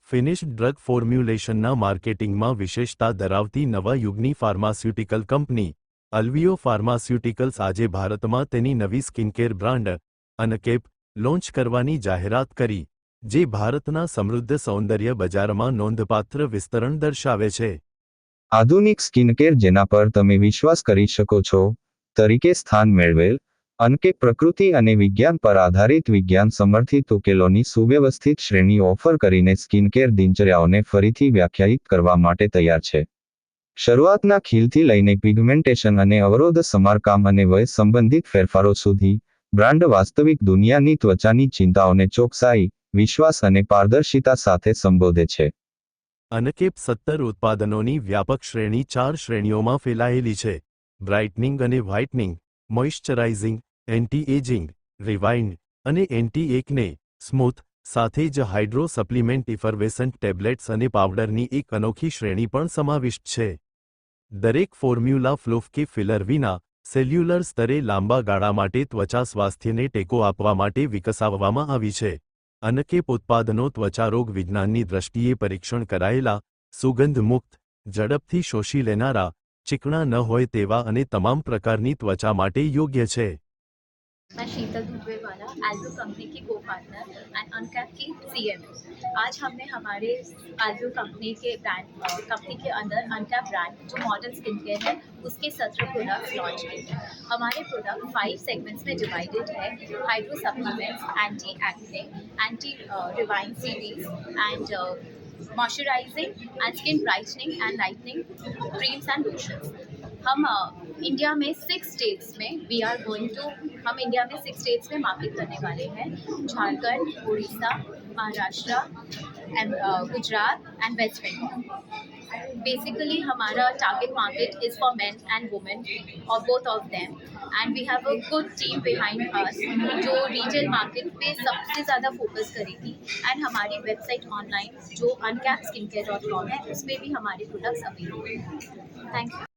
Finished drug ફોર્મ્યુલેશનના માર્કેટિંગમાં વિશેષતા ધરાવતી નવા યુગની ફાર્માસ્યુટિકલ કંપની અલ્વિયો ફાર્માસ્યુટિકલ્સ આજે ભારતમાં તેની નવી સ્કિનકેર બ્રાન્ડ અનકેપ લોન્ચ કરવાની જાહેરાત કરી, જે ભારતના સમૃદ્ધ સૌંદર્ય બજારમાં નોંધપાત્ર વિસ્તરણ દર્શાવે છે. આધુનિક સ્કિનકેર જેના પર તમે વિશ્વાસ કરી શકો છો તરીકે સ્થાન મેળવેલ, અનકેપ પ્રકૃતિ અને વિજ્ઞાન પર આધારિત વિજ્ઞાન સમર્થિત ઉકેલોની સુવ્યવસ્થિત શ્રેણી ઓફર કરીને સ્કિનકેર દિનચર્યાઓને ફરીથી વ્યાખ્યાયિત કરવા માટે તૈયાર છે. શરૂઆતના ખીલથી લઈને પિગમેન્ટેશન અને અવરોધ સમારકામ અને વય સંબંધિત ફેરફારો સુધી, બ્રાન્ડ વાસ્તવિક દુનિયાની ત્વચાની ચિંતાઓને ચોકસાઈ, વિશ્વાસ અને પારદર્શિતા સાથે સંબોધે છે. અનકેપ 17 ઉત્પાદનોની વ્યાપક શ્રેણી 4 શ્રેણીઓમાં ફેલાયેલી છે: બ્રાઇટનિંગ અને વ્હાઇટનિંગ, મોઇશ્ચરાઇઝિંગ, એન્ટી-એજિંગ, રિવાઇન્ડ અને એન્ટી-એકને સ્મૂથ, સાથે જ હાઇડ્રો સપ્લિમેન્ટ ઇફર્વેસન્ટ ટેબ્લેટ્સ અને પાવડરની એક અનોખી શ્રેણી પણ સમાવિષ્ટ છે. દરેક ફોર્મ્યુલા ફ્લુફ કે ફિલર વિના સેલ્યુલર સ્તરે લાંબા ગાળા માટે ત્વચા સ્વાસ્થ્યને ટેકો આપવા માટે વિકસાવવામાં આવી છે. અનકેપ ઉત્પાદનો ત્વચારોગ વિજ્ઞાનની દ્રષ્ટિએ પરીક્ષણ કરાયેલા, સુગંધ મુક્ત, ઝડપથી શોષી લેનારા, ચીકણા ન હોય તેવા અને તમામ પ્રકારની ત્વચા માટે યોગ્ય છે. मैं शीतल धुर्वेवाला, एल्वियो कंपनी की को पार्टनर एंड अनकैप की सीएमओ। आज हमने हमारे एल्वियो कंपनी के अंदर अनकैप ब्रांड जो मॉडर्न स्किन केयर है उसके 17 प्रोडक्ट्स लॉन्च किए। हमारे प्रोडक्ट 5 सेगमेंट्स में डिवाइडेड है: hydro supplements, anti acne, anti rewind series and moisturising and skin brightening and lightning creams and lotions. हम इंडिया में 6 स्टेट्स में हम इंडिया में 6 स्टेट्स में मार्केट करने वाले हैं: Jharkhand, Orissa, Maharashtra, Gujarat and West Bengal. Basically हमारा target market is for men and women और both of them, and we have a good team behind us जो रिटेल मार्केट पे सबसे ज़्यादा फोकस करेगी। एंड हमारी वेबसाइट ऑनलाइन जो uncapskincare.com है उस पर भी हमारे प्रोडक्ट्स अवेलेबल हैं। Thank you.